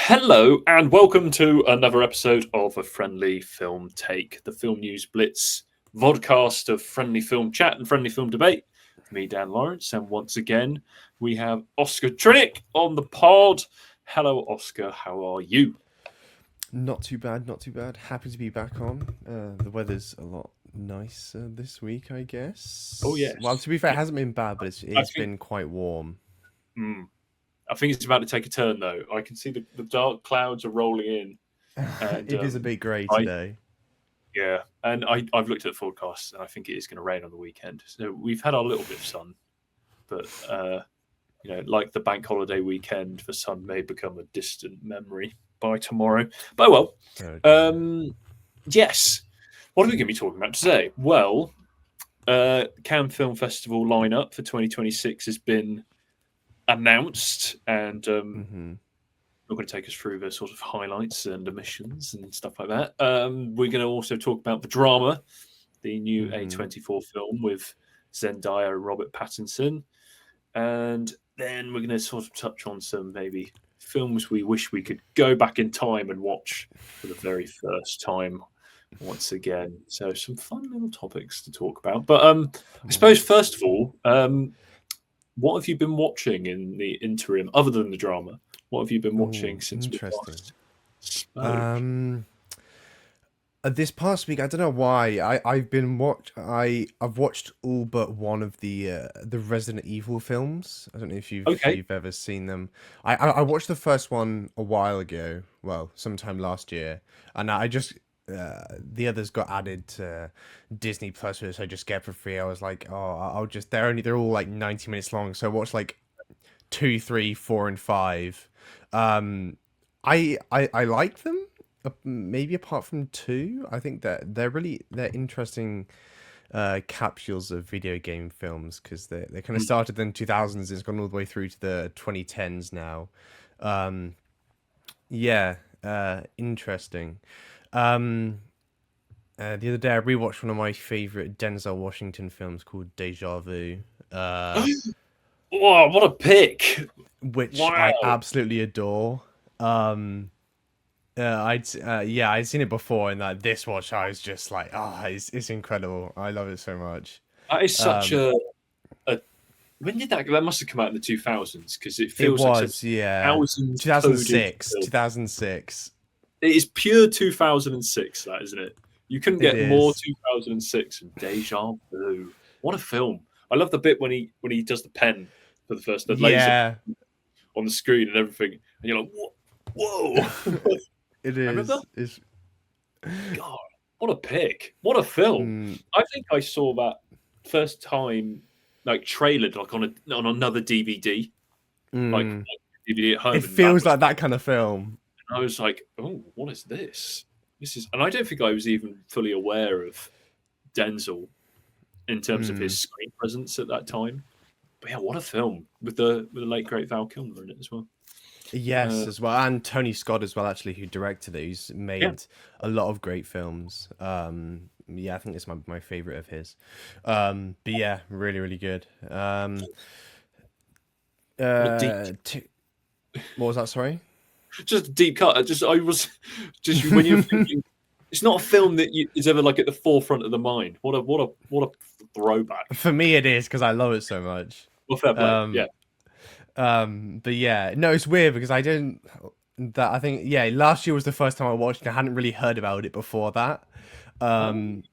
Hello and welcome to another episode of A Friendly Film Take, the Film News Blitz vodcast of friendly film chat and friendly film debate. Me, Dan Lawrence, and once again we have Oscar Trinick on the pod. Hello, Oscar. How are you? Not too bad, not too bad. Happy to be back on. The weather's a lot nicer this week, I guess. Oh yes. Well, to be fair, it hasn't been bad, but it's think- been quite warm. I think it's about to take a turn, though. I can see the dark clouds are rolling in. And, It is a bit grey today. Yeah, and I've looked at the forecast, and I think it is going to rain on the weekend. So we've had our little bit of sun, but like the bank holiday weekend, the sun may become a distant memory by tomorrow. But yes. What are we going to be talking about today? Well, Cannes Film Festival lineup for 2026 has been announced, and we're going to take us through the sort of highlights and omissions and stuff like that. We're going to also talk about the drama, the new A24 film with Zendaya and Robert Pattinson, and then we're going to sort of touch on some maybe films we wish we could go back in time and watch for the very first time once again. So some fun little topics to talk about. But I suppose first of all, what have you been watching in the interim, other than the drama? What have you been watching since we last spoke? This past week, I don't know why I've watched all but one of the Resident Evil films. I don't know if you've ever seen them. I watched the first one a while ago, well, sometime last year, and I just the others got added to Disney Plus, which I just get for free. I was like, oh, they're all like 90 minutes long, so I watched like 2, 3, 4, and 5. I like them. Maybe apart from 2, I think that they're interesting capsules of video game films, because they kind of started in 2000s. It's gone all the way through to the 2010s now. Interesting. The other day I rewatched one of my favorite Denzel Washington films called Deja Vu. Wow, what a pick! Which I absolutely adore. I'd seen it before, and this watch I was just like, it's incredible. I love it so much. That is such a when did that must have come out in the 2000s, because it feels like 2006. It is pure 2006, that, isn't it? You couldn't get more 2006 than Deja Vu. What a film! I love the bit when he does the pen for the first laser on the screen and everything, and you're like, whoa! It is. God, what a pick! What a film! I think I saw that first time, like trailered, like on another DVD, like DVD at home. It feels like that kind of film. And I was like, oh, what is this? And I don't think I was even fully aware of Denzel in terms of his screen presence at that time. But yeah, what a film, with the late great Val Kilmer in it as well. Yes, as well, and Tony Scott as well, actually, who directed it. He's made a lot of great films. I think it's my favorite of his. But yeah, really, really good. What was that? Sorry. Just a deep cut. I was when you're thinking, it's not a film that is ever like at the forefront of the mind. What a throwback. For me, it is, because I love it so much. Well, fair play. But yeah, no, it's weird because I think last year was the first time I watched it. I hadn't really heard about it before that. But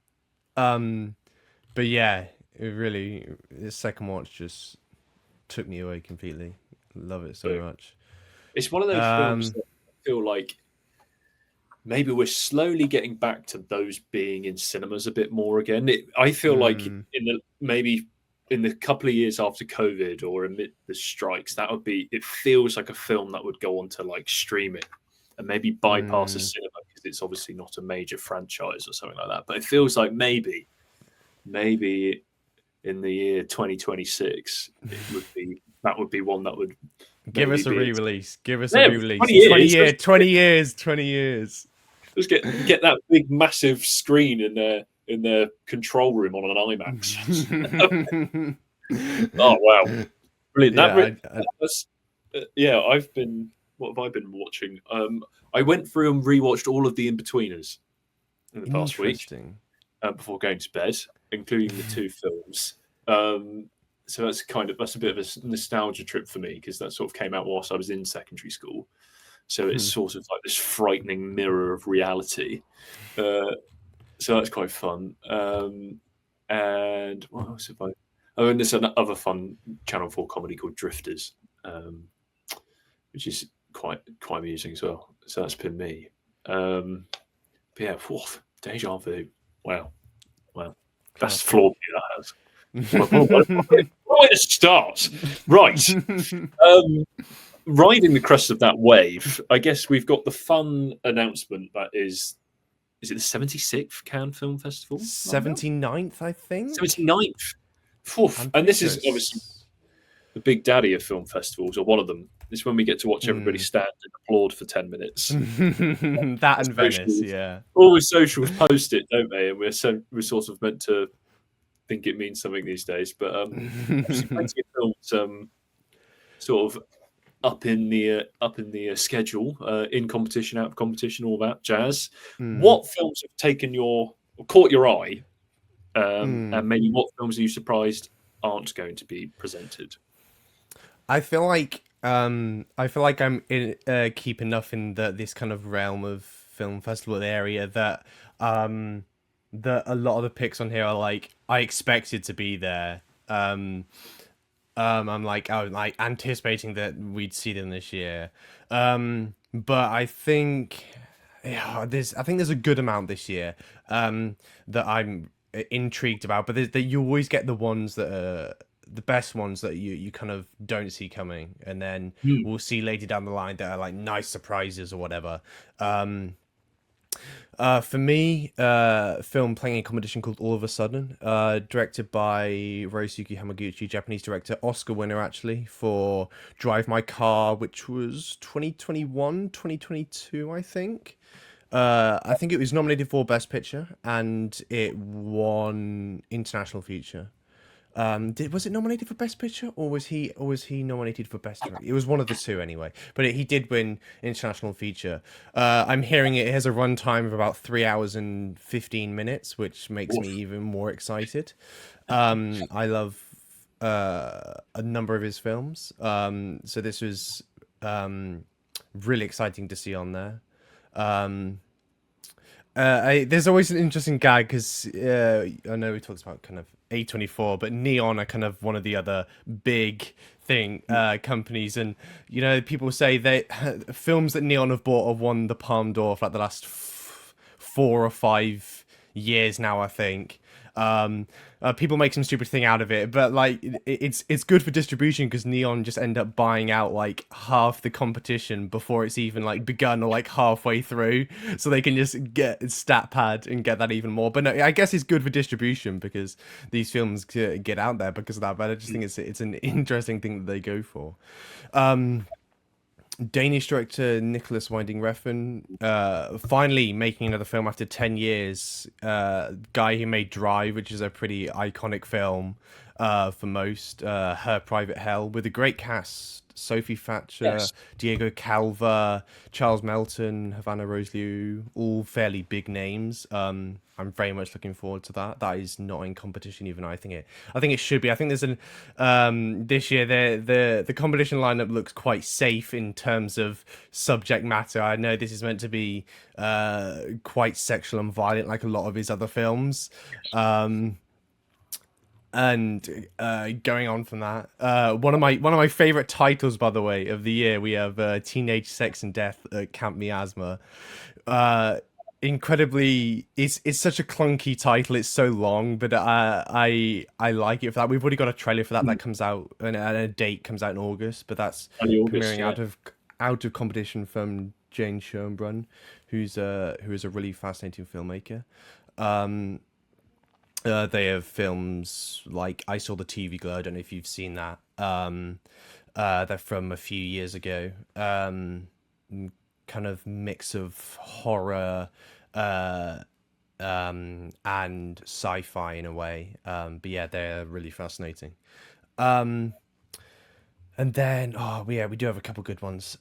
yeah, the second watch just took me away completely. Love it so much. It's one of those films that I feel like maybe we're slowly getting back to those being in cinemas a bit more again. I feel like maybe in the couple of years after COVID or amid the strikes, it feels like a film that would go on to like streaming and maybe bypass a cinema, because it's obviously not a major franchise or something like that. But it feels like maybe in the year 2026. That would be one that would give us a re-release. Give us a re-release. 20 years. Just get that big massive screen in their control room on an IMAX. Oh wow, brilliant! I've been What have I been watching? I went through and rewatched all of the In-Betweeners in the past week before going to bed, including the 2 films. So that's a bit of a nostalgia trip for me, because that sort of came out whilst I was in secondary school. So it's sort of like this frightening mirror of reality. So that's quite fun. And what else have I? Oh, and there's another fun Channel 4 comedy called Drifters, which is quite amusing as well. So that's been me. But yeah, Deja Vu. Wow. Best floor that has. Where to start? Right. Riding the crest of that wave, I guess we've got the fun announcement that is it the 76th Cannes Film Festival? 79th, I think. 79th. And this is obviously the big daddy of film festivals, or one of them. This is when we get to watch everybody stand and applaud for 10 minutes. That and Venice, yeah. All the socials post it, don't they? And we're sort of meant to think it means something these days. But obviously plenty of films sort of up in the schedule, in competition, out of competition, all that jazz. What films have caught your eye, and maybe what films are you surprised aren't going to be presented? I feel like I'm in keep enough in this kind of realm of film festival area that that a lot of the picks on here are like I expected to be there. I'm like anticipating that we'd see them this year. But I think there's a good amount this year that I'm intrigued about. But you always get the ones that are the best ones that you kind of don't see coming, and then we'll see later down the line that are like nice surprises or whatever. For me, film playing a competition called All of a Sudden, directed by Ryosuke Hamaguchi, Japanese director, Oscar winner actually for Drive My Car, which was 2021, 2022, I think. I think it was nominated for Best Picture, and it won International Feature. Was it nominated for Best Picture, or was he nominated for Best Director? It was one of the two anyway. But he did win International Feature. I'm hearing it has a runtime of about 3 hours and 15 minutes, which makes me even more excited. I love a number of his films. So this was really exciting to see on there. There's always an interesting gag because I know we talked about kind of A24, but Neon are kind of one of the other big companies, and people say they films that Neon have bought have won the Palme d'Or for like the last 4 or 5 years now, I think. People make some stupid thing out of it, but like it's good for distribution because Neon just end up buying out like half the competition before it's even like begun or like halfway through, so they can just get stat pad and get that even more. But no, I guess it's good for distribution because these films get out there because of that. But I just think it's an interesting thing that they go for. Danish director Nicolas Winding Refn finally making another film after 10 years. Guy who made Drive, which is a pretty iconic film for most. Her Private Hell, with a great cast. Sophie Thatcher, Diego Calva, Charles Melton, Havana Roselieu, all fairly big names. I'm very much looking forward to that. That is not in competition even. I think it should be. I think there's this year the competition lineup looks quite safe in terms of subject matter. I know this is meant to be quite sexual and violent like a lot of his other films. And going on from that, one of my favorite titles, by the way, of the year, we have Teenage Sex and Death at Camp Miasma. Incredibly, it's such a clunky title. It's so long, but I like it for that. We've already got a trailer for that that comes out, and a date comes out in August. But that's premiering out of competition from Jane Schoenbrunn, who is a really fascinating filmmaker. They have films like I Saw the TV Glow. I don't know if you've seen that. They're from a few years ago. Kind of mix of horror and sci-fi in a way. But yeah, they're really fascinating. And then, oh yeah, we do have a couple good ones.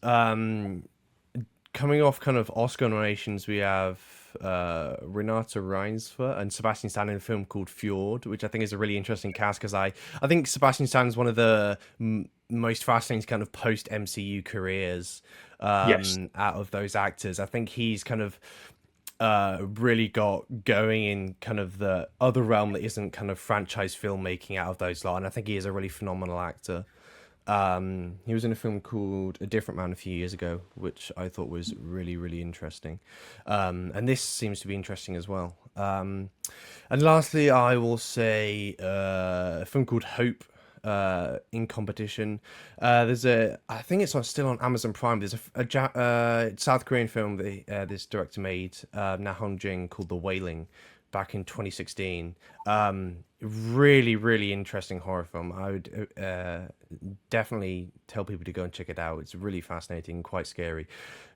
Coming off kind of Oscar nominations, we have Renata Reinsfer and Sebastian Stan in a film called Fjord, which I think is a really interesting cast because I think Sebastian Stan is one of the most fascinating kind of post MCU careers Yes. out of those actors. I think he's kind of really got going in kind of the other realm that isn't kind of franchise filmmaking out of those lot, and I think he is a really phenomenal actor. He was in a film called A Different Man a few years ago, which I thought was really, really interesting. And this seems to be interesting as well. And lastly, I will say a film called Hope in competition. I think it's still on Amazon Prime. There's a South Korean film that this director made, Na Hong Jing, called The Wailing, back in 2016. Really, really interesting horror film. I would definitely tell people to go and check it out. It's really fascinating, quite scary.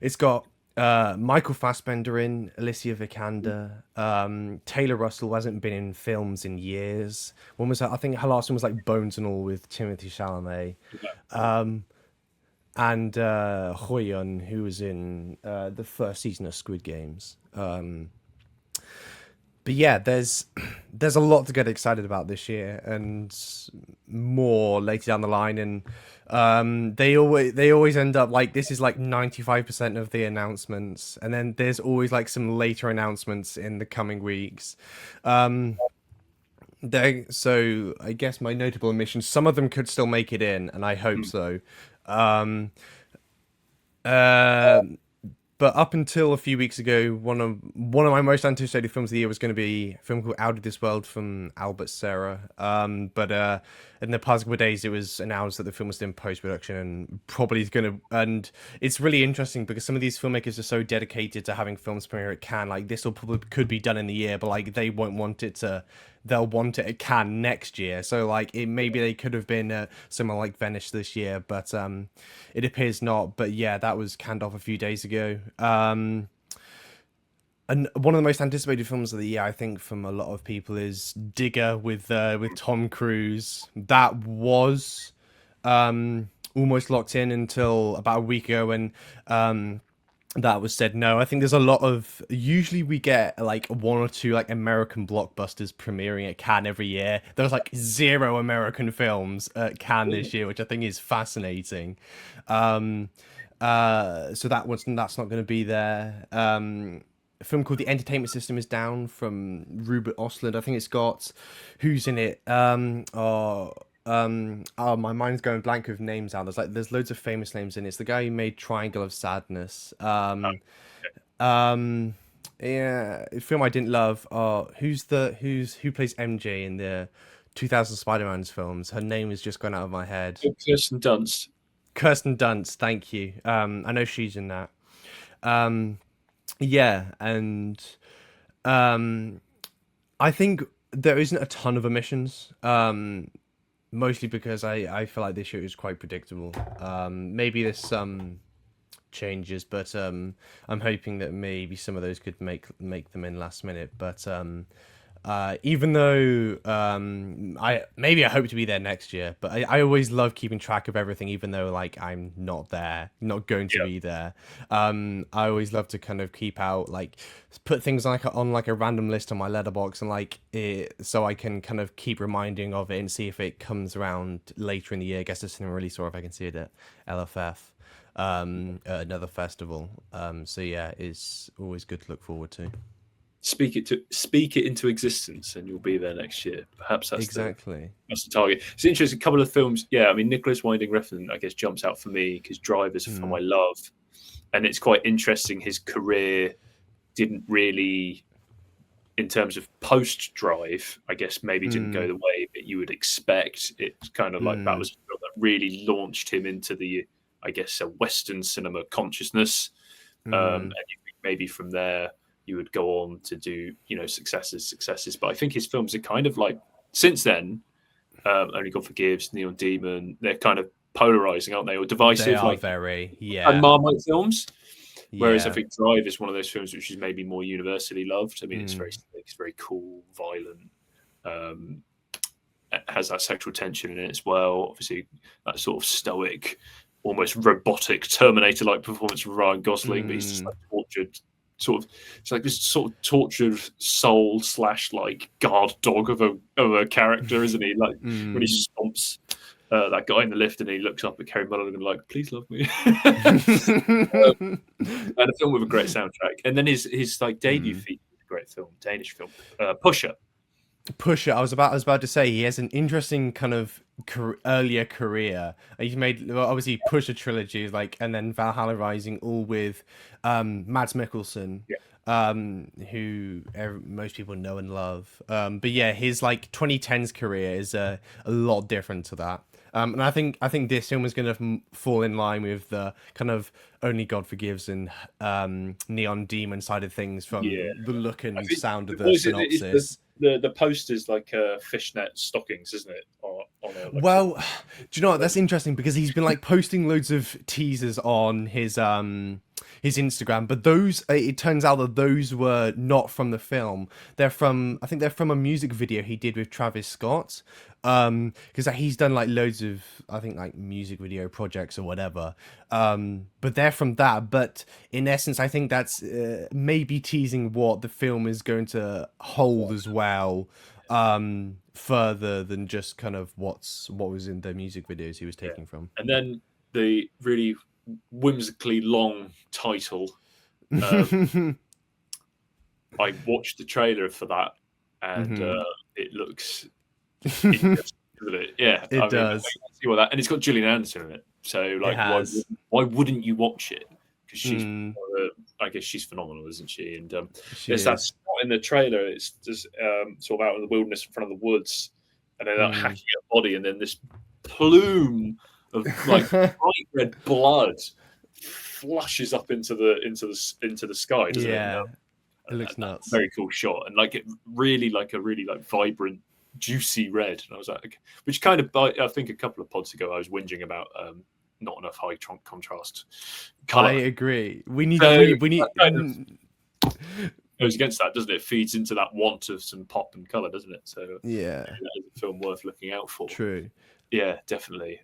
It's got Michael Fassbender in, Alicia Vikander, Taylor Russell, who hasn't been in films in years. One was, I think her last one was like Bones and All with Timothy Chalamet. And Ho Yun, who was in the first season of Squid Games. But yeah, there's a lot to get excited about this year, and more later down the line. And they always end up like, this is like 95% of the announcements, and then there's always like some later announcements in the coming weeks. So I guess my notable omissions, some of them could still make it in, and I hope so. Um, uh, but up until a few weeks ago, one of my most anticipated films of the year was going to be a film called Out of This World from Albert Serra. But in the past couple of days, it was announced that the film was in post production and probably is going to. And it's really interesting because some of these filmmakers are so dedicated to having films premiere at Cannes. Like, this will probably could be done in the year, but like they won't want it to. They'll want it at Cannes next year. So like maybe they could have been somewhere like Venice this year, but it appears not. But yeah, that was canned off a few days ago. And one of the most anticipated films of the year, I think, from a lot of people, is Digger with Tom Cruise. That was almost locked in until about a week ago when that was said no. I think there's a lot of, usually we get like one or two like American blockbusters premiering at Cannes every year. There's like 0 American films at Cannes this year, which I think is fascinating. So that's not going to be there. A film called The Entertainment System is Down from Rupert Ostlund. I think it's got, who's in it? Oh, my mind's going blank with names now. There's loads of famous names in it. It's the guy who made Triangle of Sadness. Yeah, a film I didn't love. Who plays MJ in the 2000 Spider-Man's films? Her name has just gone out of my head. Kirsten Dunst. Kirsten Dunst, thank you. I know she's in that. Yeah, and I think there isn't a ton of omissions. Mostly because I feel like this year is quite predictable. Maybe there's some changes, but I'm hoping that maybe some of those could make them in last minute. But even though I hope to be there next year, but I always love keeping track of everything, even though like I'm not not going to be there. I always love to kind of keep out, like put things like on like a random list on my letterbox, and like so I can kind of keep reminding of it and see if it comes around later in the year. I guess it's in release, or if I can see it at LFF, at another festival. So yeah, it's always good to look forward to. Speak it into existence, and you'll be there next year. Perhaps that's exactly that's the target. It's interesting. A couple of films, yeah. I mean, Nicolas Winding Refn, I guess, jumps out for me because Drive is a film I love, and it's quite interesting. His career didn't really, in terms of post Drive, I guess maybe didn't go the way that you would expect. It's kind of like that was a film that really launched him into the, I guess, a Western cinema consciousness, and maybe from there you would go on to do, successes. But I think his films are kind of like, since then, Only God Forgives, Neon Demon, they're kind of polarizing, aren't they? Or divisive, they are like very, and Marmite films. Whereas yeah. I think Drive is one of those films which is maybe more universally loved. I mean, it's very slick, it's very cool, violent, has that sexual tension in it as well. Obviously, that sort of stoic, almost robotic Terminator-like performance from Ryan Gosling, but he's just like tortured, sort of. It's like this sort of tortured soul / like guard dog of a character, isn't he? Like when he stomps that guy in the lift and he looks up at Carey Mulligan like, "Please love me." And a film with a great soundtrack, and then his like debut feature, great film, Danish film, Pusher. Pusher. I was about to say he has an interesting kind of earlier career. He's made obviously Pusher trilogy, like, and then Valhalla Rising, all with Mads Mikkelsen, who most people know and love. But yeah, his like 2010s career is a lot different to that. And I think this film is going to fall in line with the kind of Only God Forgives and Neon Demon side of things from the look and sound of the synopsis. The poster's like fishnet stockings, isn't it? Well, do you know what? That's interesting because he's been like posting loads of teasers on his Instagram, but those, it turns out that those were not from the film. I think they're from a music video he did with Travis Scott. Because he's done like loads of, I think, like music video projects or whatever. But they're from that. But in essence, I think that's maybe teasing what the film is going to hold as well, further than just kind of what was in the music videos he was taking from. And then the really whimsically long title. I watched the trailer for that, and it looks. Yeah, it does. See what that, and it's got Gillian Anderson in it. So, like, why wouldn't you watch it? Because she's, I guess, she's phenomenal, isn't she? And there's that spot in the trailer. It's just sort of out in the wilderness in front of the woods, and they're like hacking her body, and then this plume of like bright red blood flushes up into the sky. Doesn't it? It looks nuts. Very cool shot, and like it really like a really like vibrant, juicy red. And I was like, which kind of, I think a couple of pods ago I was whinging about not enough high contrast color. I agree. We need goes against that, doesn't it? It feeds into that want of some pop and color, doesn't it? So yeah, that is a film worth looking out for. True. Yeah, definitely.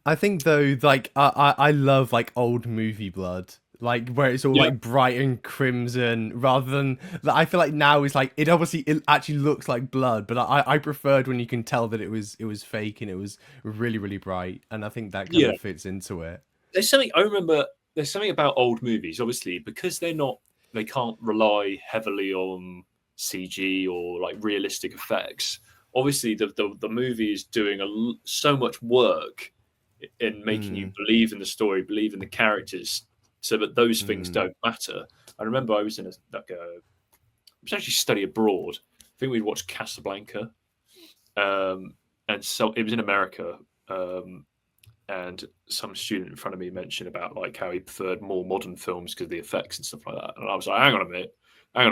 I think though, like I love like old movie blood. Like where it's all like bright and crimson, rather than I feel like now it's like it actually looks like blood, but I preferred when you can tell that it was fake and it was really, really bright, and I think that kind of fits into it. There's something I remember. There's something about old movies, obviously, because they can't rely heavily on CG or like realistic effects. Obviously, the movie is doing so much work in making you believe in the story, believe in the characters, so that those things don't matter. I remember I was in I was actually study abroad. I think we'd watched Casablanca, and so it was in America. And some student in front of me mentioned about like how he preferred more modern films because of the effects and stuff like that. And I was like, hang on a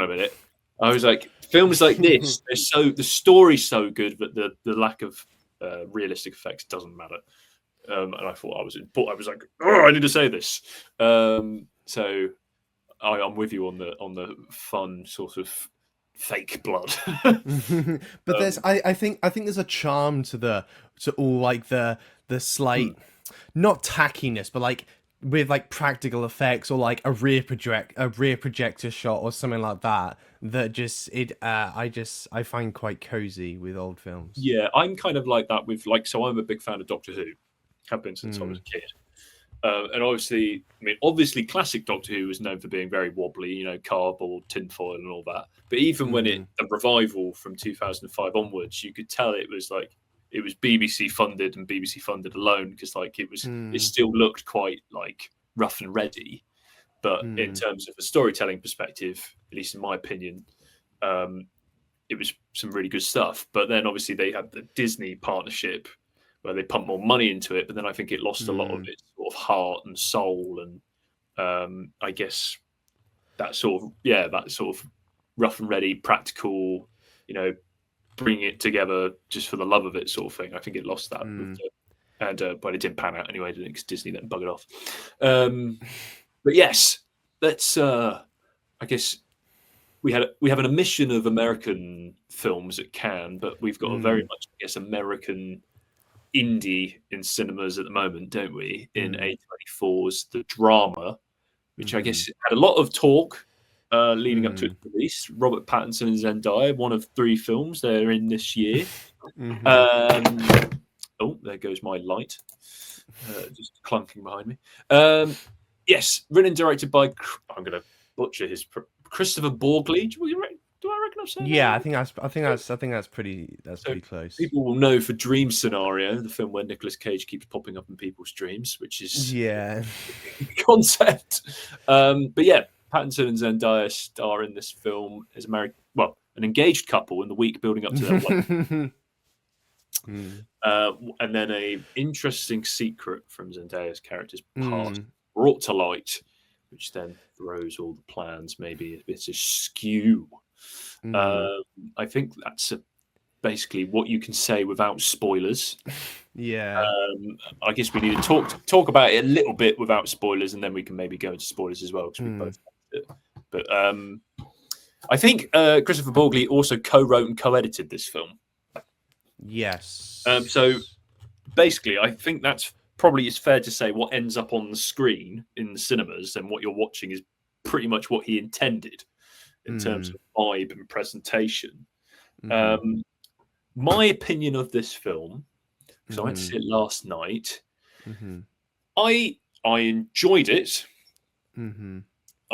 minute. I was like, films like this, the story's so good, but the lack of realistic effects doesn't matter. And I thought I was like, oh, I need to say this. So I'm with you on the fun sort of fake blood. But there's I think there's a charm to all like the slight not tackiness, but like with like practical effects or like a rear projector shot or something like that just I find quite cozy with old films. Yeah, I'm kind of like that with like, so I'm a big fan of Doctor Who. Have been since I was a kid. And obviously classic Doctor Who was known for being very wobbly, cardboard, tinfoil and all that. But even when the revival from 2005 onwards, you could tell it was BBC funded and BBC funded alone, because like it still looked quite like rough and ready. But in terms of a storytelling perspective, at least in my opinion, it was some really good stuff. But then obviously they had the Disney partnership where they pumped more money into it, but then I think it lost a lot of its sort of heart and soul, and I guess that sort of rough and ready, practical, bringing it together just for the love of it sort of thing. I think it lost that, but it didn't pan out anyway, didn't it? Because Disney then buggered off. But yes, let's I guess we have an omission of American films at Cannes, but we've got a very much, I guess, American indie in cinemas at the moment, don't we? In A24's The Drama, which I guess had a lot of talk leading up to its release. Robert Pattinson and Zendaya, one of 3 films they're in this year. Oh, there goes my light, just clunking behind me. Yes, written and directed by, I'm going to butcher his, Kristoffer Borgli. Do I reckon I've said that? Yeah, I think that's pretty close. People will know for Dream Scenario, the film where Nicolas Cage keeps popping up in people's dreams, which is concept. But yeah, Pattinson and Zendaya star in this film as an engaged couple in the week building up to their wedding. And then a interesting secret from Zendaya's character's past brought to light, which then throws all the plans maybe a bit askew. I think that's basically what you can say without spoilers. Yeah. I guess we need to talk about it a little bit without spoilers, and then we can maybe go into spoilers as well because we both liked it. But I think Kristoffer Borgli also co-wrote and co-edited this film. Yes. So basically, I think that's probably, it's fair to say, what ends up on the screen in the cinemas and what you're watching is pretty much what he intended in terms of vibe and presentation. My opinion of this film, because I went to see it last night, I enjoyed it.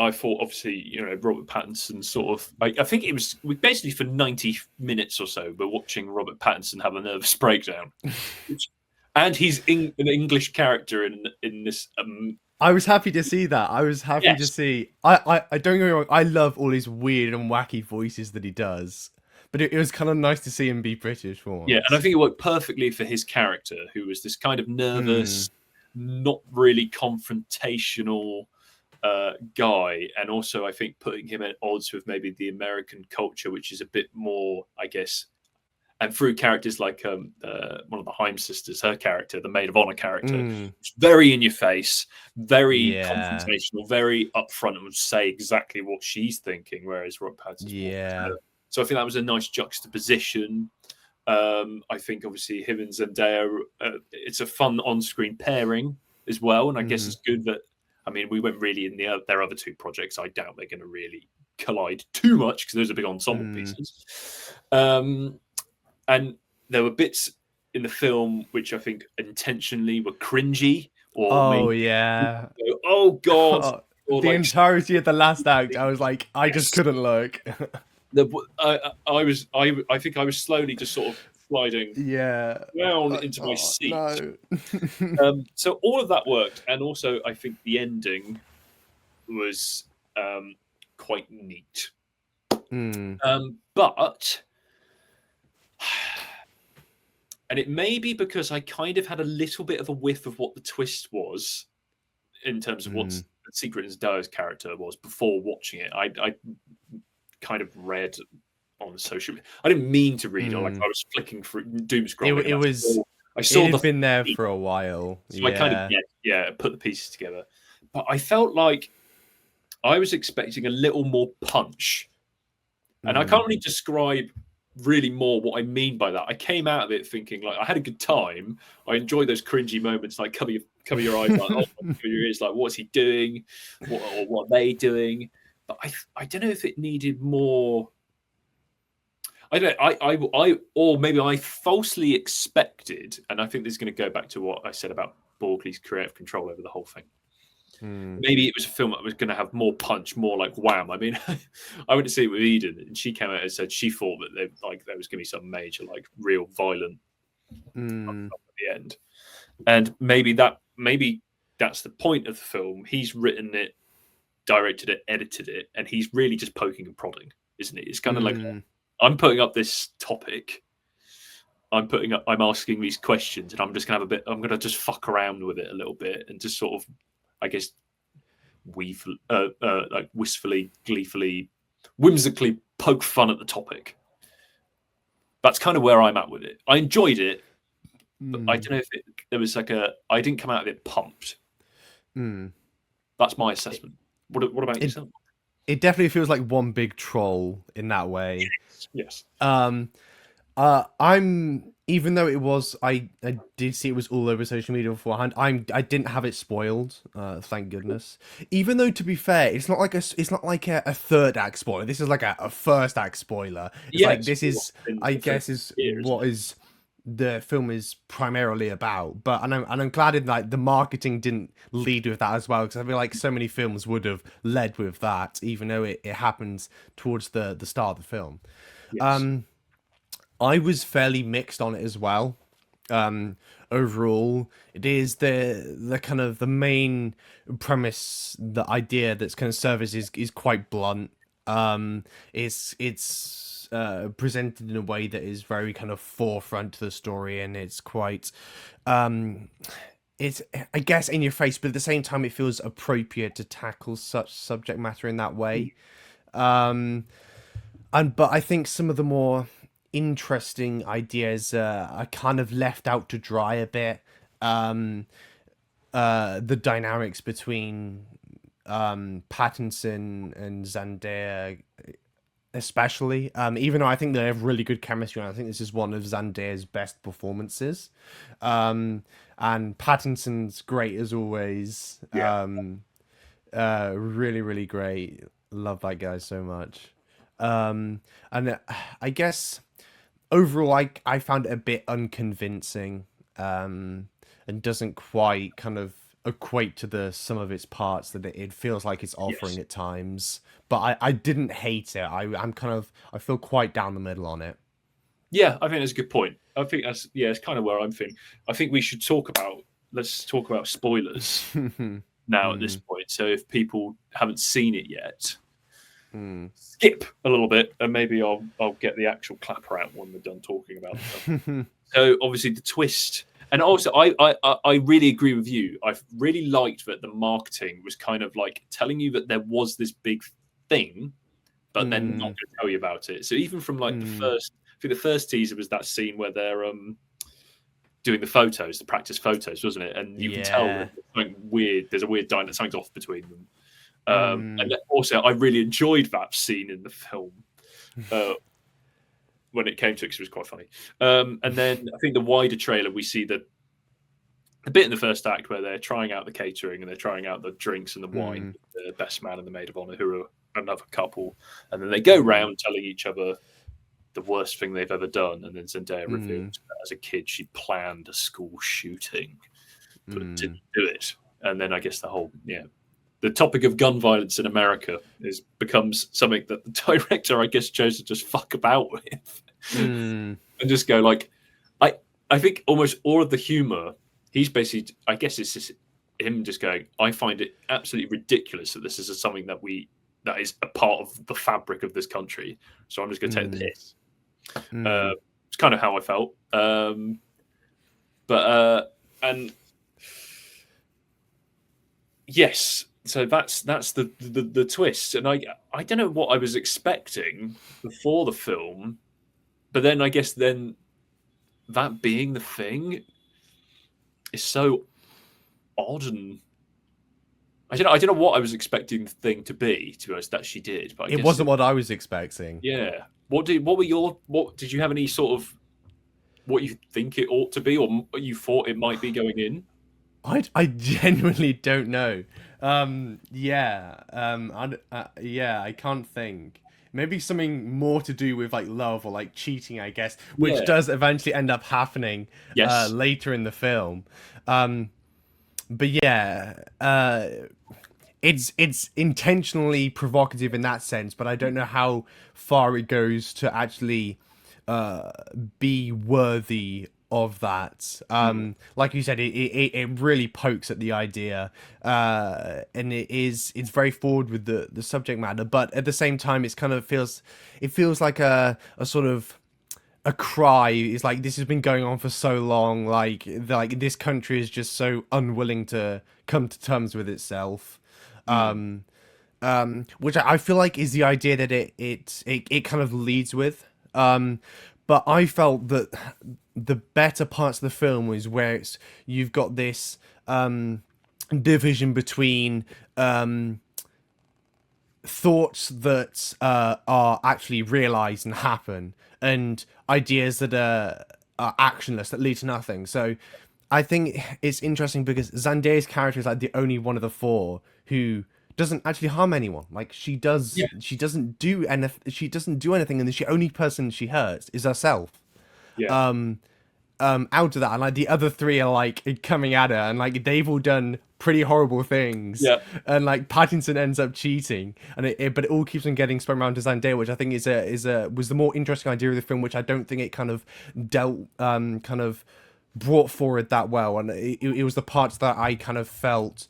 I thought, obviously, Robert Pattinson sort of, I think it was basically for 90 minutes or so, we're watching Robert Pattinson have a nervous breakdown. And he's an English character in this. I was happy to see that. I was happy to see. I don't get me wrong. I love all these weird and wacky voices that he does, but it was kind of nice to see him be British for once. Yeah, and I think it worked perfectly for his character, who was this kind of nervous, not really confrontational guy, and also I think putting him at odds with maybe the American culture, which is a bit more, I guess. And through characters like one of the Heim sisters, her character, the maid of honor character, it's very in your face, very confrontational, very upfront, and would say exactly what she's thinking. Whereas Robert Pattinson, so I think that was a nice juxtaposition. I think obviously him and Zendaya, it's a fun on-screen pairing as well, and I guess it's good that. I mean, we went really in their other 2 projects. I doubt they're going to really collide too much because those are big ensemble pieces. And there were bits in the film which I think intentionally were cringy. Or oh god! Or the entirety of the last act, I was like, I just couldn't look. I think I was slowly just sort of sliding down into my seat. No. So all of that worked, and also I think the ending was quite neat. But. And it may be because I kind of had a little bit of a whiff of what the twist was in terms of what the secret in Zendaya's character was before watching it. I kind of read on social media. I didn't mean to read it. Like I was flicking through doom scrolling. I saw it had been there for a while. So I kind of put the pieces together. But I felt like I was expecting a little more punch. And I can't really describe really more what I mean by that. I came out of it thinking like I had a good time. I enjoyed those cringy moments, like cover your eyes, like cover your ears, like what's he doing, what are they doing? But I don't know if it needed more. I don't know. I or maybe I falsely expected, and I think this is going to go back to what I said about Borgli's creative control over the whole thing. Maybe it was a film that was going to have more punch, more like wham. I mean, I went to see it with Eden, and she came out and said she thought that there was going to be some major, like, real violent at the end. And maybe that's the point of the film. He's written it, directed it, edited it, and he's really just poking and prodding, isn't it? It's kind of like I'm putting up this topic. I'm asking these questions, and I'm going to just fuck around with it a little bit and just sort of, I guess, like wistfully, gleefully, whimsically poke fun at the topic. That's kind of where I'm at with it. I enjoyed it, but I don't know if there was like I didn't come out of it pumped. That's my assessment. What about yourself? it definitely feels like one big troll in that way. Yes. I'm even though it was I did see it was all over social media beforehand. I didn't have it spoiled. Thank goodness. Even though to be fair, it's not like a third act spoiler. This is like a first act spoiler. It's like this is I guess is what is the film is primarily about. But and I'm glad in like the marketing didn't lead with that as well, because I feel like so many films would have led with that, even though it happens towards the start of the film. Yes. I was fairly mixed on it as well. Overall, it is the kind of the main premise, the idea that's kind of service is quite blunt. It's presented in a way that is very kind of forefront to the story, and it's quite it's I guess in your face, but at the same time it feels appropriate to tackle such subject matter in that way. But I think some of the more interesting ideas are kind of left out to dry a bit. The dynamics between Pattinson and Zendaya, especially. Even though I think they have really good chemistry, and I think this is one of Zendaya's best performances. And Pattinson's great as always. Yeah. Really, really great. Love that guy so much. And I guess overall, I found it a bit unconvincing, and doesn't quite kind of equate to the sum of its parts that it feels like it's offering at times. But I didn't hate it. I'm kind of I feel quite down the middle on it. Yeah, I think that's a good point. I think it's kind of where I'm thinking. I think we should let's talk about spoilers now at this point. So if people haven't seen it yet, skip a little bit, and maybe I'll get the actual clapper out when we're done talking about it. So obviously the twist, and also I really agree with you. I really liked that the marketing was kind of like telling you that there was this big thing, but then not going to tell you about it. So even from like I think the first teaser was that scene where they're doing the practice photos, wasn't it? And you can tell that something weird. There's a weird dynamic, something's off between them. And also, I really enjoyed that scene in the film when it came to it, because it was quite funny. And then I think the wider trailer, we see the bit in the first act where they're trying out the catering and they're trying out the drinks and the wine. The best man and the maid of honor, who are another couple, and then they go round telling each other the worst thing they've ever done. And then Zendaya revealed that as a kid she planned a school shooting, but didn't do it. And then I guess the topic of gun violence in America becomes something that the director, I guess, chose to just fuck about with and just go like, I think almost all of the humor, he's basically, I guess it's just him just going, I find it absolutely ridiculous that this is something that is a part of the fabric of this country. So I'm just going to take this. It's kind of how I felt. And yes, so that's the twist, and I don't know what I was expecting before the film, but then I guess that being the thing is so odd, and I don't know what I was expecting the thing to be. To be honest, that she did, but it wasn't what I was expecting. Yeah. What did you have any sort of what you think it ought to be, or what you thought it might be going in? I genuinely don't know. I can't think. Maybe something more to do with like love or like cheating, I guess, which does eventually end up happening later in the film. But it's intentionally provocative in that sense, but I don't know how far it goes to actually be worthy of that. Like you said, it really pokes at the idea, and it's very forward with the subject matter, but at the same time it feels like a sort of a cry. It's like this has been going on for so long, like this country is just so unwilling to come to terms with itself. Which I feel like is the idea that it kind of leads with. But I felt that the better parts of the film was where you've got this division between thoughts thoughts that are actually realized and happen, and ideas that are actionless that lead to nothing. So I think it's interesting because Zendaya's character is like the only one of the four who doesn't actually harm anyone. Like she doesn't do anything, and the only person she hurts is herself. Yeah. Out of that, and like the other three are like coming at her, and like they've all done pretty horrible things, Yeah. and like Pattinson ends up cheating, and but it all keeps on getting spun around to Zendaya, which I think was the more interesting idea of the film, which I don't think it kind of kind of brought forward that well, and it was the parts that I kind of felt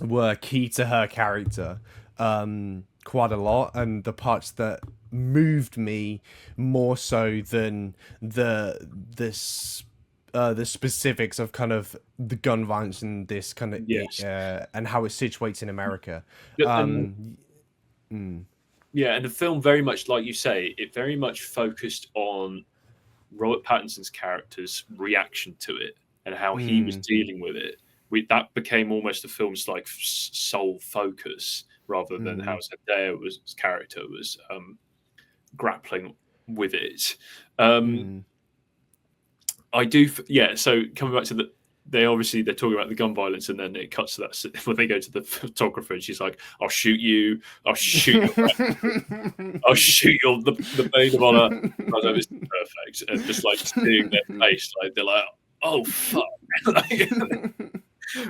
were key to her character quite a lot, and the parts that moved me more so than the specifics of kind of the gun violence and this kind of and how it's situated in America. Yeah, and the film very much, like you say, it very much focused on Robert Pattinson's character's reaction to it and how he was dealing with it. That became almost the film's like sole focus, rather than how Zendaya's character was grappling with it. I do, yeah. So coming back to they're talking about the gun violence, and then it cuts to that when they go to the photographer, and she's like, "I'll shoot you. I'll shoot you. I'll shoot you. The maid of honor." I was like, "This is perfect," and just like seeing their face, like they're like, "Oh fuck."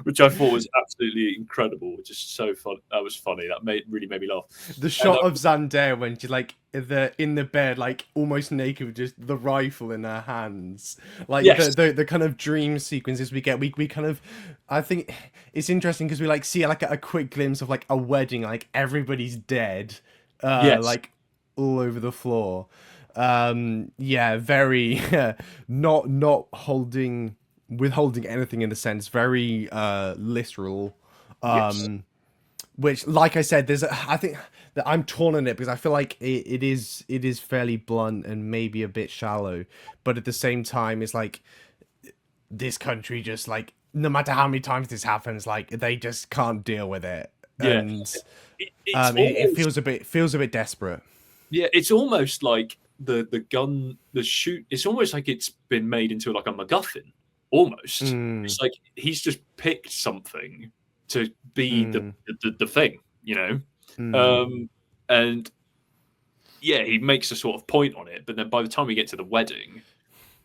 Which I thought was absolutely incredible. Just so fun. That was funny. That really made me laugh. The shot of Zendaya when she's like in the bed, like almost naked, with just the rifle in her hands. Like the kind of dream sequences we get. We kind of, I think it's interesting because we like see like a quick glimpse of like a wedding, like everybody's dead, like all over the floor. Very not withholding anything in the sense, very literal. Which, like I said, I think that I'm torn on it because I feel like it is fairly blunt and maybe a bit shallow, but at the same time, it's like this country just like, no matter how many times this happens, like they just can't deal with it, and it feels a bit desperate. Yeah, it's almost like the shoot. It's almost like it's been made into like a MacGuffin. Almost, it's like he's just picked something to be the thing, you know, and yeah, he makes a sort of point on it. But then by the time we get to the wedding,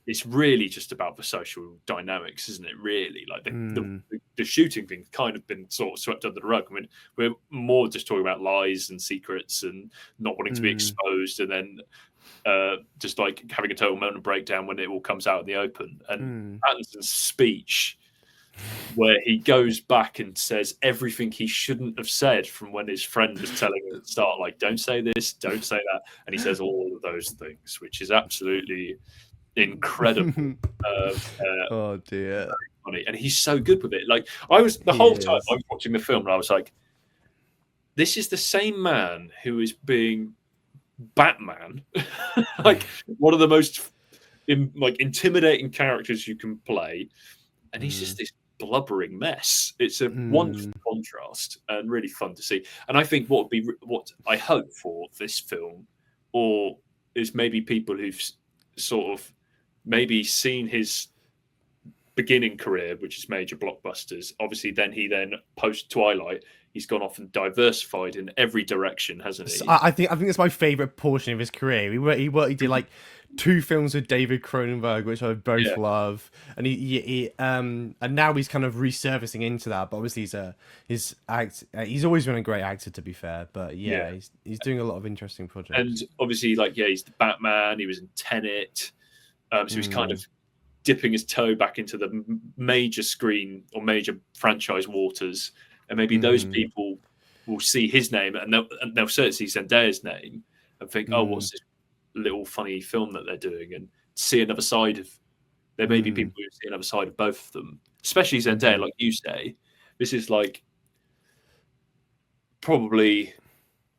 it's really just about the social dynamics, isn't it? Really, like the shooting thing's kind of been sort of swept under the rug. I mean, we're more just talking about lies and secrets and not wanting to be exposed, and then just like having a total mental breakdown when it all comes out in the open. And Pattinson's speech, where he goes back and says everything he shouldn't have said from when his friend was telling him at the start, like, don't say this, don't say that. And he says all of those things, which is absolutely incredible. Oh dear. Funny. And he's so good with it. Like I was the whole time I was watching the film and I was like, this is the same man who is being Batman, like one of the most intimidating characters you can play, and he's just this blubbering mess. It's a wonderful contrast and really fun to see. And I think what I hope for this film, or is maybe people who've sort of maybe seen his beginning career, which is major blockbusters. Obviously, then post Twilight, he's gone off and diversified in every direction, hasn't he? I think that's my favorite portion of his career. He did like 2 films with David Cronenberg, which I both love, and and now he's kind of resurfacing into that. But obviously, he's always been a great actor, to be fair. But he's doing a lot of interesting projects. And obviously, he's the Batman. He was in Tenet, so he's kind of dipping his toe back into the major screen or major franchise waters, and maybe those people will see his name and they'll certainly see Zendaya's name and think, oh, what's this little funny film that they're doing, and see another side of. There may be people who see another side of both of them, especially Zendaya, like you say. This is like probably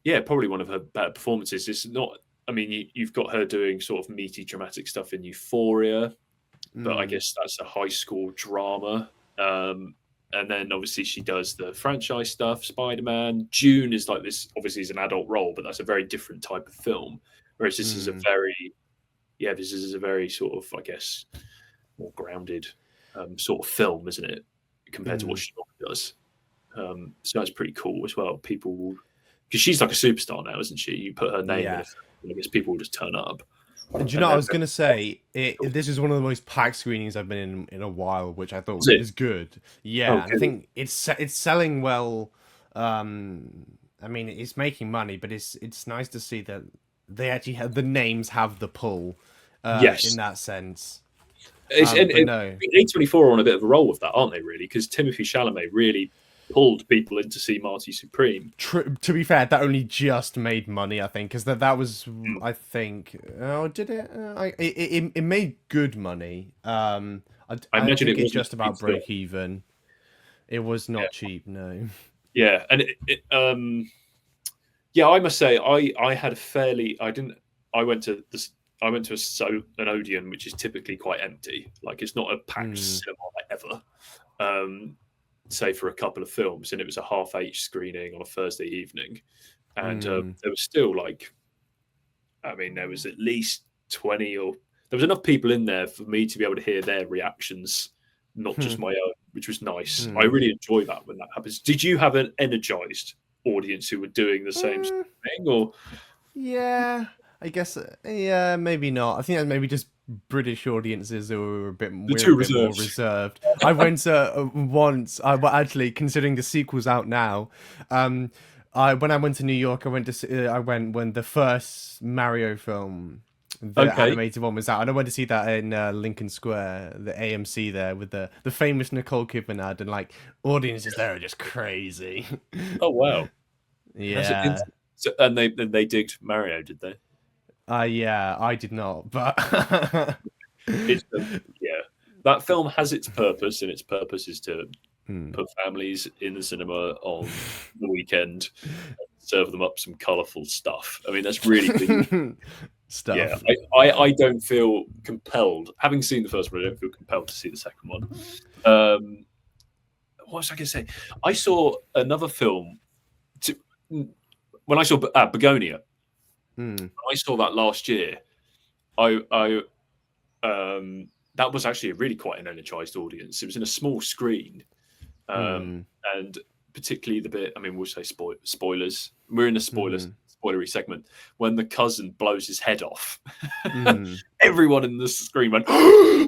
one of her better performances. It's not. I mean, you've got her doing sort of meaty, dramatic stuff in Euphoria. But I guess that's a high school drama. and then obviously she does the franchise stuff. Spider-Man. June is like this. Obviously, is an adult role, but that's a very different type of film. Whereas this is a very sort of, I guess, more grounded sort of film, isn't it, compared to what she does? So that's pretty cool as well. People, because she's like a superstar now, isn't she? You put her name in a film, I guess people will just turn up. And do you know, I was going to say, this is one of the most packed screenings I've been in a while, which I thought was good. Yeah, and I think it's selling well. I mean, it's making money, but it's nice to see that they actually have the names have the pull. In that sense. A24 are on a bit of a roll with that, aren't they? Really, because Timothée Chalamet really pulled people in to see Marty Supreme. To be fair, that only just made money, I think, because that was, I think, did it? It made good money. I imagine it was just about break even. It was not cheap, no. Yeah, and I must say, I had a fairly, I went to an Odeon, which is typically quite empty. Like, it's not a packed cinema ever. Say for a couple of films, and it was a half H screening on a Thursday evening, and there was still there was at least 20, or there was enough people in there for me to be able to hear their reactions, not just my own, which was nice. I really enjoy that when that happens. Did you have an energized audience who were doing the same sort of thing, or? Yeah, I guess. Yeah, maybe not. I think that maybe just British audiences who were a bit more reserved. I went once. Actually, considering the sequel's out now, when I went to New York, I went when the first Mario film, the animated one, was out, and I went to see that in Lincoln Square, the AMC there, with the famous Nicole Kidman ad, and like audiences there are just crazy. Oh wow! Yeah. So, and they digged Mario, did they? Yeah, I did not, but that film has its purpose, and its purpose is to put families in the cinema on the weekend, and serve them up some colourful stuff. I mean, that's really big stuff. Yeah, I don't feel compelled. Having seen the first one, I don't feel compelled to see the second one. What was I going to say? I saw another film when I saw Begonia. I saw that last year. That was actually really quite an energized audience. It was in a small screen, and particularly the bit. I mean, we'll say spoilers. We're in a spoilery segment when the cousin blows his head off. Everyone in the screen went. A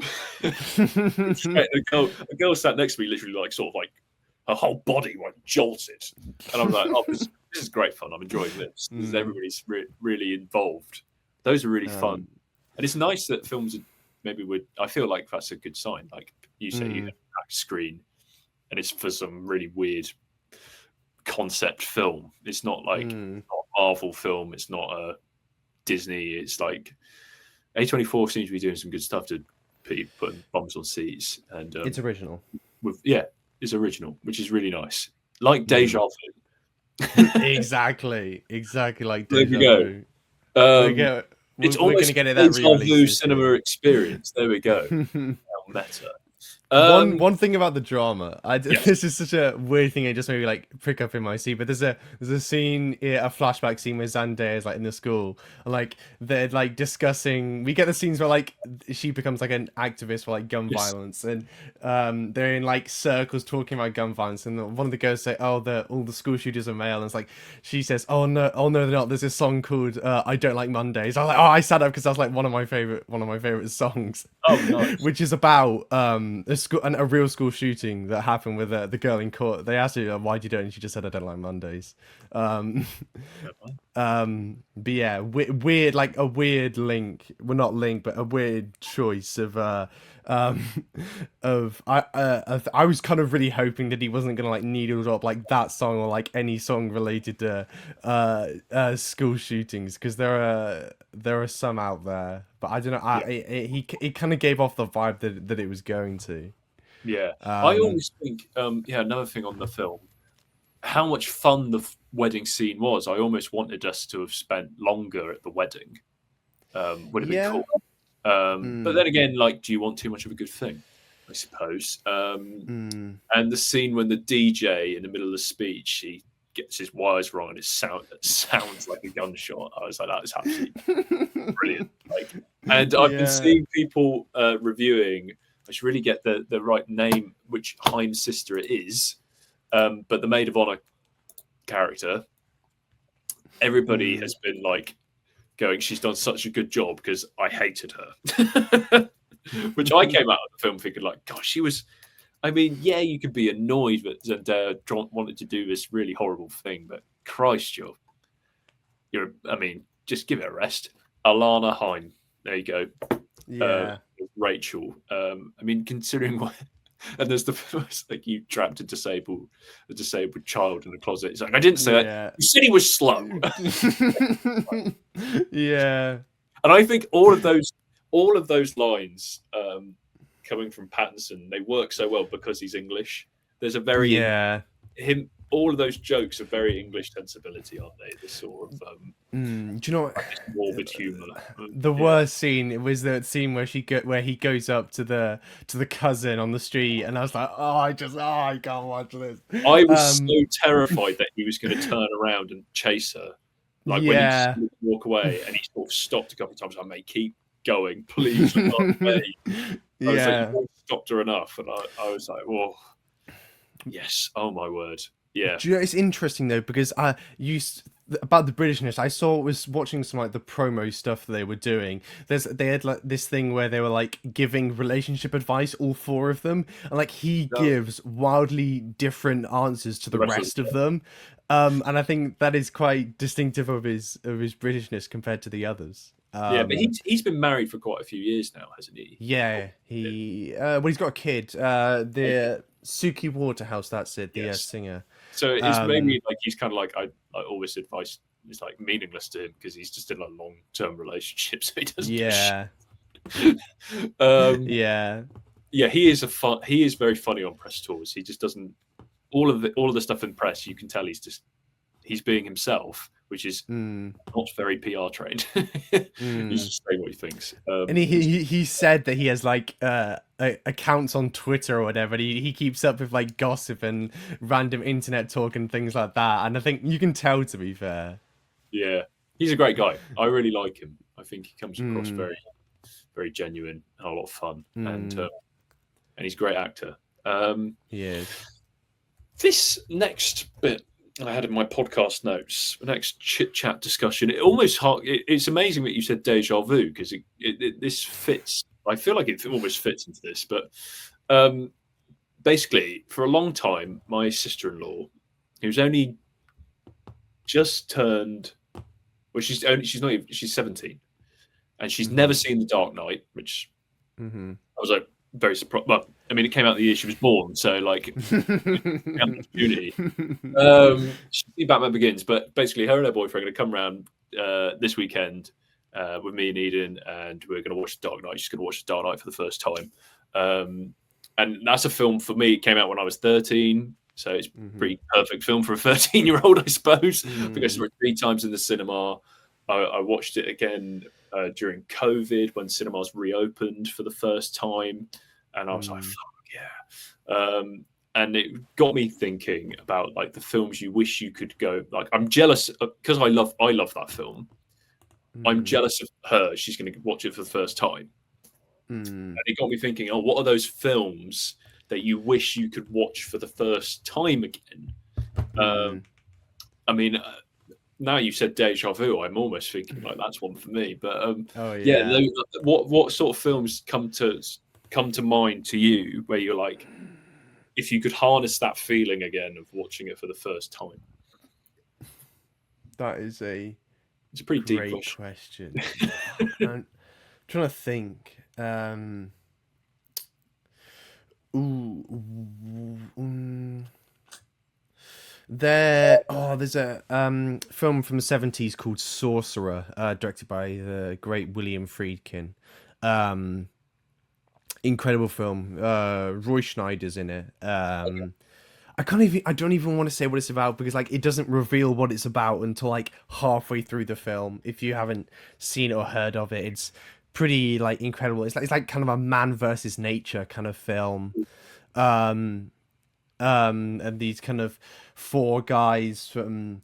girl sat next to me, literally like sort of like her whole body went jolted, and I was like, "Oh, this is great fun. I'm enjoying this. Everybody's really involved. Those are really fun, and it's nice that films I feel like that's a good sign. Like you say, you have a screen, and it's for some really weird concept film. It's not like not a Marvel film. It's not a Disney. It's like A24 seems to be doing some good stuff to putting bums on seats, and it's original. It's original, which is really nice. Like Deja Vu. exactly like Deja Vu. There we go. It's almost going to get a Deja Vu cinema experience. There we go. Meta. One thing about the drama, this is such a weird thing. I just maybe like pick up in my seat, but there's a scene, a flashback scene where Zendaya is like in the school, and like they're like discussing. We get the scenes where like she becomes like an activist for like gun violence, and they're in like circles talking about gun violence, and one of the girls say, "Oh, all the school shooters are male," and it's like she says, "Oh no, they're not." There's this song called "I Don't Like Mondays." I was like, I sat up because that's like one of my favorite songs. Oh, nice. Which is about a real school shooting that happened with the girl in court. They asked her, "Why do you do it?" And she just said, "I don't like Mondays." But yeah, weird, like a weird link. Well, not link, but a weird choice of I was kind of really hoping that he wasn't gonna like needle drop like that song or like any song related to school shootings, because there are some out there, but I don't know. He kind of gave off the vibe that it was going to. Yeah, I always think another thing on the film, how much fun the wedding scene was. I almost wanted us to have spent longer at the wedding. Would have been cool. But then again, like, do you want too much of a good thing? I suppose. And the scene when the DJ in the middle of the speech, he gets his wires wrong and it sounds like a gunshot. I was like, that is absolutely brilliant. Like, and I've been seeing people reviewing. I should really get the right name, which Haim's sister it is. But the maid of honor character, everybody has been like going, she's done such a good job because I hated her. Which I came out of the film thinking like, gosh, she was. I mean, yeah, you could be annoyed that Zendaya wanted to do this really horrible thing, but Christ, you're. I mean, just give it a rest. Alana Haim, there you go. Yeah. Rachel. I mean, considering what. And there's the first, like, you trapped a disabled child in a closet. It's like, I didn't say that. You said he was slow. Yeah. And I think all of those lines coming from Pattinson, they work so well because he's English. There's a very all of those jokes are very English sensibility, aren't they? This sort of do you know what? morbid humor. The worst scene was the scene where he goes up to the cousin on the street, and I was like, I can't watch this. I was so terrified that he was going to turn around and chase her. Like when he walk away, and he sort of stopped a couple of times. I may keep going, please. I was like, you haven't stopped her enough, and I was like, oh, yes, oh my word. Yeah. Do you know, it's interesting though, because about the Britishness, I was watching some like the promo stuff that they were doing. They had like this thing where they were like giving relationship advice, all four of them, and like he gives wildly different answers to the rest of them. And I think that is quite distinctive of his Britishness compared to the others. Yeah, but he's been married for quite a few years now, hasn't he? Yeah, well, he's got a kid. The Suki Waterhouse, that's it, the singer. So it's maybe like he's kind of like I all this advice is like meaningless to him because he's just in a long-term relationship, so he doesn't. He is very funny on press tours. He just doesn't all of the stuff in press. You can tell he's being himself, which is not very PR trained. He's just saying what he thinks. And he said that he has like accounts on Twitter or whatever. He keeps up with like gossip and random internet talk and things like that. And I think you can tell, to be fair. Yeah, he's a great guy. I really like him. I think he comes across very, very genuine and a lot of fun. And he's a great actor. Yeah. This next bit I had in my podcast notes, next chit chat discussion. It's amazing that you said Deja Vu because this fits. I feel like it almost fits into this, but basically, for a long time, my sister-in-law, who's only just turned, well, she's 17, and she's never seen The Dark Knight, which I was like very surprised. Well, I mean, it came out the year she was born, so like opportunity. She's seen Batman Begins, but basically, her and her boyfriend are going to come around this weekend with me and Eden, and we're going to watch The Dark Knight. She's going to watch The Dark Knight for the first time, and that's a film for me. It came out when I was 13, so it's a pretty perfect film for a 13-year-old, I suppose. I think I saw it 3 times in the cinema. I watched it again during COVID when cinemas reopened for the first time, and I was like, "Fuck yeah!" And it got me thinking about like the films you wish you could go. Like, I'm jealous because I love that film. I'm jealous of her. She's going to watch it for the first time, and it got me thinking. Oh, what are those films that you wish you could watch for the first time again? I mean. Now you said Deja Vu, I'm almost thinking like that's one for me. But what sort of films come to mind to you where you're like, if you could harness that feeling again of watching it for the first time? That is it's a pretty deep question. I'm trying to think. There's a film from the 70s called Sorcerer, directed by the great William Friedkin. Incredible film. Roy Schneider's in it. I don't even want to say what it's about because like it doesn't reveal what it's about until like halfway through the film. If you haven't seen it or heard of it, it's pretty like incredible. It's like kind of a man versus nature kind of film. Um, and these kind of four guys from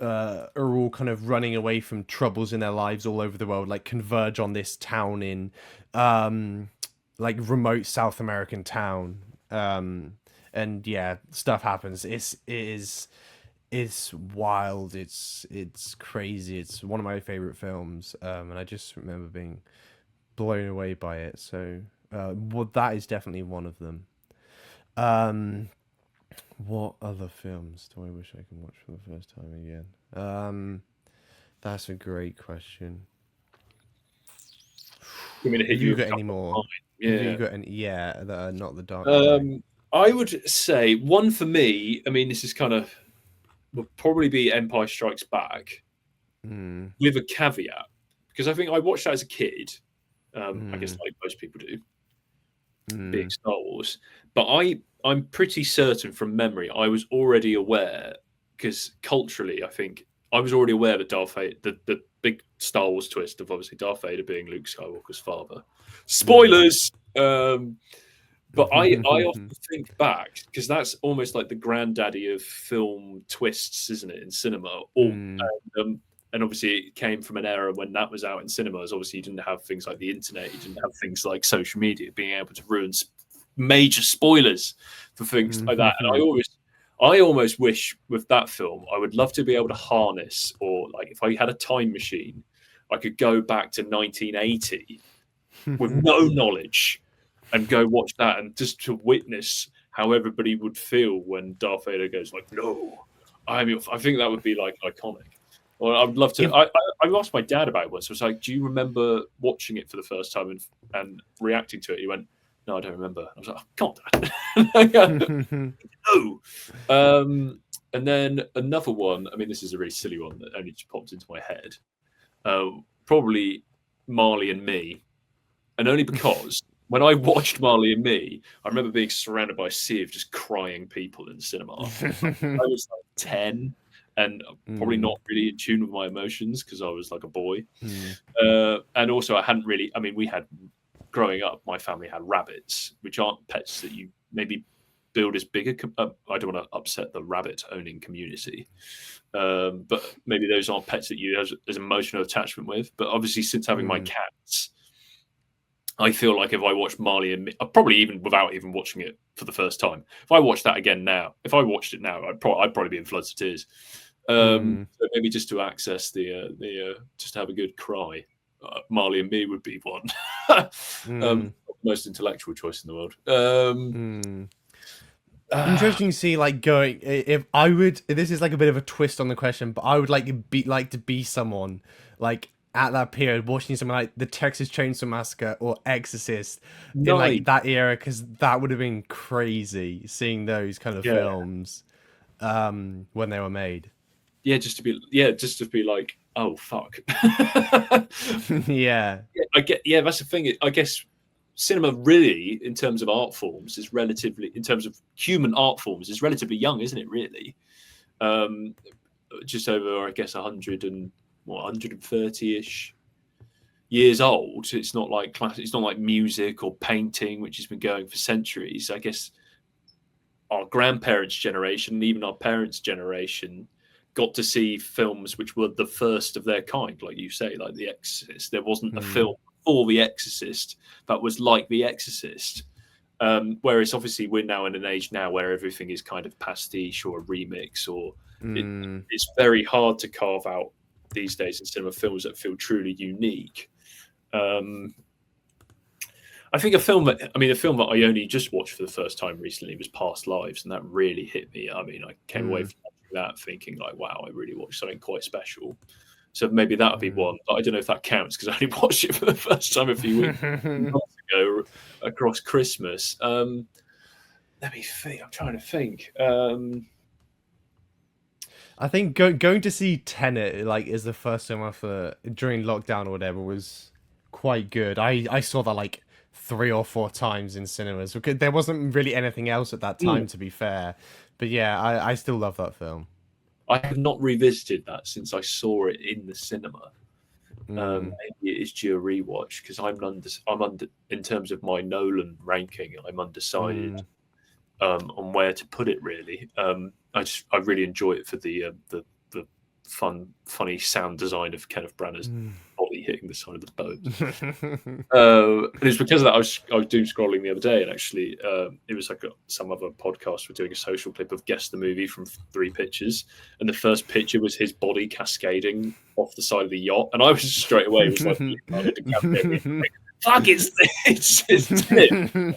are all kind of running away from troubles in their lives all over the world, like converge on this town in like remote South American town. And yeah, stuff happens. It's wild. It's crazy. It's one of my favorite films. And I just remember being blown away by it. So well, that is definitely one of them. What other films do I wish I could watch for the first time again? That's a great question. I'm gonna hit Have you got any more? Yeah. Have you got any? Yeah, that are not the Dark Knight. I would say one for me. I mean, this is kind of will probably be Empire Strikes Back, with a caveat, because I think I watched that as a kid. I guess like most people do, being Star Wars. But I'm pretty certain from memory I was already aware, because culturally I think I was already aware that Darth Vader, the big Star Wars twist of obviously Darth Vader being Luke Skywalker's father. Spoilers. But I often think back, because that's almost like the granddaddy of film twists, isn't it, in cinema? And obviously it came from an era when that was out in cinemas. Obviously you didn't have things like the internet, you didn't have things like social media being able to ruin major spoilers for things like that. And I almost wish with that film, I would love to be able to harness, or like if I had a time machine, I could go back to 1980 with no knowledge and go watch that, and just to witness how everybody would feel when Darth Vader goes like, no. I mean, I think that would be like iconic. Well, I would love to. I asked my dad about it once. I was like, do you remember watching it for the first time and reacting to it? He went, no, I don't remember. I was like, oh, God. No. And then another one, I mean, this is a really silly one that only just popped into my head. Probably Marley and Me. And only because when I watched Marley and Me, I remember being surrounded by a sea of just crying people in the cinema. I was like 10 and probably not really in tune with my emotions because I was like a boy. And also I hadn't really, I mean, we had, growing up, my family had rabbits, which aren't pets that you maybe build as bigger. I don't want to upset the rabbit owning community. But maybe those aren't pets that you have as emotional attachment with. But obviously since having my cats, I feel like if I watched Marley and Me, probably even without even watching it for the first time, if I watched that again now, if I watched it now, I'd probably be in floods of tears. So maybe just to access the just to have a good cry, Marley and Me would be one. Most intellectual choice in the world. Interesting to see, like, going, if I would, this is like a bit of a twist on the question, but I would like to be someone like at that period watching something like the Texas Chainsaw Massacre or Exorcist in like that era, because that would have been crazy seeing those kind of films when they were made. Just to be like, oh fuck. Yeah, that's the thing. I guess cinema really, in terms of art forms, is relatively, in terms of human art forms, is relatively young, isn't it? Really, just over, I guess, 130-ish years old. It's not like class. It's not like music or painting, which has been going for centuries. I guess our grandparents' generation, and even our parents' generation, got to see films which were the first of their kind, like you say, like The Exorcist. There wasn't a film for The Exorcist that was like The Exorcist. Whereas obviously we're now in an age now where everything is kind of pastiche or a remix, or it's very hard to carve out these days in cinema films that feel truly unique. I think a film that I only just watched for the first time recently was Past Lives, and that really hit me. I mean, I came away from that thinking like, wow, I really watched something quite special. So maybe that would be one, but I don't know if that counts because I only watched it for the first time a few weeks ago across Christmas. Let me think. I'm trying to think. I think going to see Tenet, like, is the first time after during lockdown or whatever, was quite good. I saw that like 3 or 4 times in cinemas because there wasn't really anything else at that time, to be fair. But yeah, I still love that film. I have not revisited that since I saw it in the cinema. Maybe it is due a rewatch because I'm under in terms of my Nolan ranking. I'm undecided on where to put it. Really, I really enjoy it for the funny sound design of Kenneth Branagh's body hitting the side of the boat. And it's because of that I was doom scrolling the other day, and actually it was like some other podcast were doing a social clip of guess the movie from 3 pictures, and the first picture was his body cascading off the side of the yacht, and I was straight away was like, fuck, it's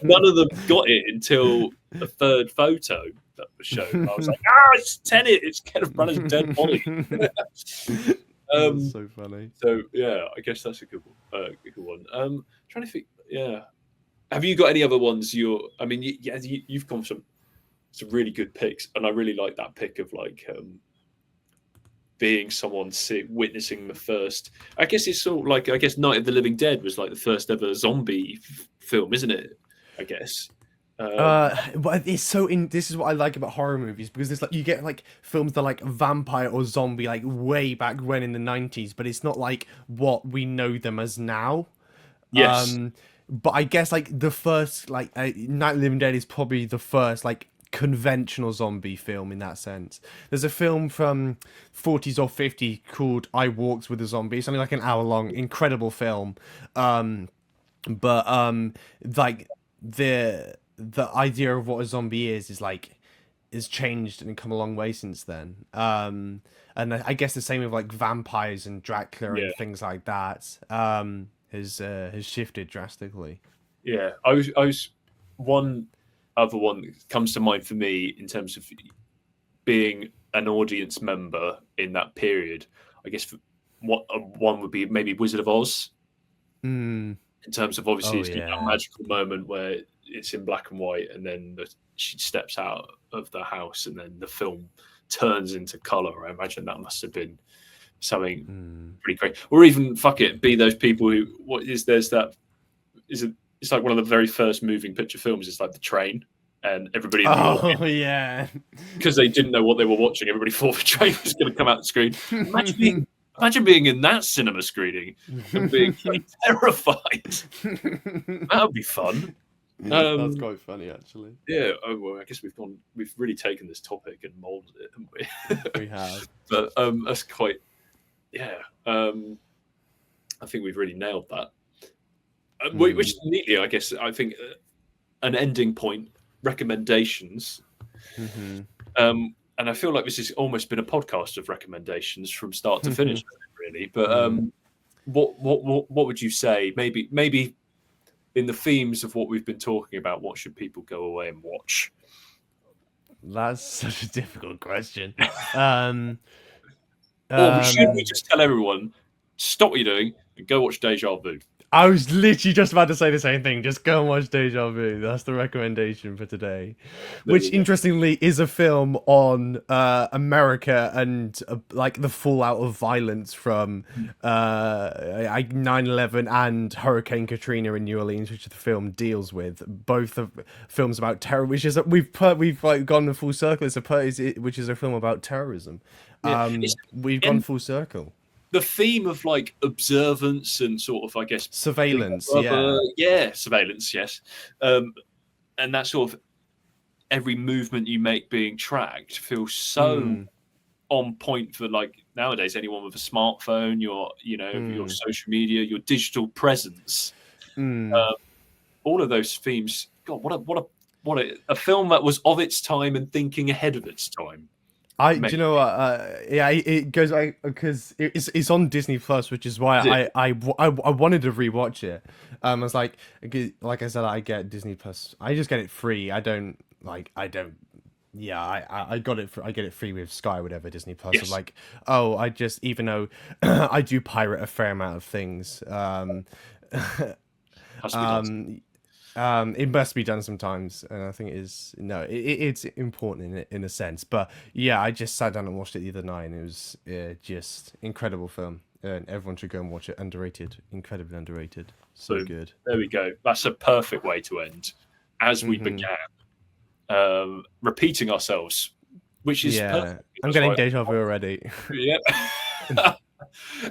none of them got it until the 3rd photo that was shown. I was like, it's Tenet, it's Kenneth Branagh's dead body. That's so funny. So yeah, I guess that's a good one. Trying to think. Yeah, have you got any other ones? You've come some really good picks, and I really like that pick of like being someone witnessing the first. I guess it's sort of like Night of the Living Dead was like the first ever zombie film, isn't it? I guess. But it's so this is what I like about horror movies, because there's like you get like films that are like vampire or zombie like way back when in the 90s, but it's not like what we know them as now. Yes. But I guess like the first like Night of the Living Dead is probably the first like conventional zombie film in that sense. There's a film from 40s or 50s called I Walked with a Zombie. It's only like an hour long, incredible film. But like the idea of what a zombie is like is changed and come a long way since then. And I guess the same with like vampires and Dracula and things like that has shifted drastically. Yeah, I was one other one that comes to mind for me in terms of being an audience member in that period. I guess what one would be maybe Wizard of Oz. In terms of obviously it's that magical moment where it's in black and white, and then she steps out of the house, and then the film turns into color. I imagine that must have been something pretty great. Or even be those people who it's like one of the very first moving picture films. It's like The Train, and everybody because they didn't know what they were watching. Everybody thought the train was going to come out the screen. Imagine being in that cinema screening and being like, terrified. That would be fun. That's quite funny, actually. Yeah. Oh, well, I guess we've really taken this topic and molded it, haven't we? We have. But that's quite. Yeah. I think we've really nailed that. Which neatly, I guess, I think an ending point. Recommendations. And I feel like this has almost been a podcast of recommendations from start to finish, really. But what would you say? Maybe in the themes of what we've been talking about, what should people go away and watch? That's such a difficult question. Or should we just tell everyone, stop what you're doing and go watch Deja Vu? I was literally just about to say the same thing. Just go and watch Deja Vu. That's the recommendation for today. Which, interestingly, is a film on America and like the fallout of violence from 9/11 and Hurricane Katrina in New Orleans, which the film deals with. Both of films about terror, which is we've like gone full circle. Which is a film about terrorism. We've gone full circle. The theme of like observance and sort of, I guess, surveillance, surveillance, yes, and that sort of every movement you make being tracked feels so on point for like nowadays. Anyone with a smartphone, your social media, your digital presence, all of those themes. God, what a film that was of its time and thinking ahead of its time. Do you know what? It goes because it's on Disney Plus, which is why I wanted to rewatch it. I was like I said, I get Disney Plus. I just get it free. I got it. I get it free with Sky, whatever Disney Plus. Yes. I'm like, I just, even though I do pirate a fair amount of things. It must be done sometimes, and I think it's important in a sense. But yeah, I just sat down and watched it the other night, and it was just incredible film, and everyone should go and watch it. Underrated, incredibly underrated, so good. There we go. That's a perfect way to end, as we began, repeating ourselves, which is perfect. I'm getting deja vu already. Yeah.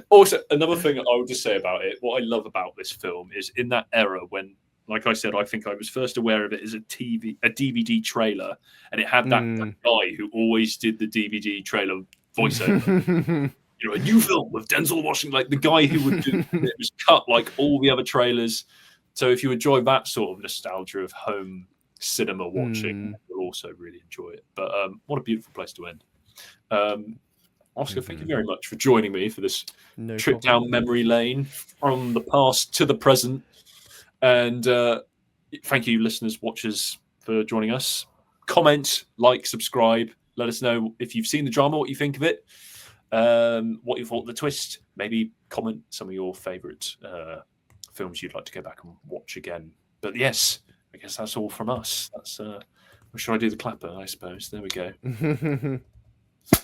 Also, another thing I would just say about it, what I love about this film is in that era when, like I said, I think I was first aware of it as a DVD trailer, and it had that guy who always did the DVD trailer voiceover. A new film with Denzel Washington, like the guy who would do it was cut like all the other trailers. So if you enjoy that sort of nostalgia of home cinema watching, you'll also really enjoy it. But what a beautiful place to end. Oscar, thank you very much for joining me for this trip down memory lane from the past to the present. And thank you, listeners, watchers, for joining us. Comment, like, subscribe. Let us know if you've seen the drama, what you think of it, what you thought of the twist. Maybe comment some of your favourite films you'd like to go back and watch again. But yes, I guess that's all from us. That's should I do the clapper? I suppose. There we go.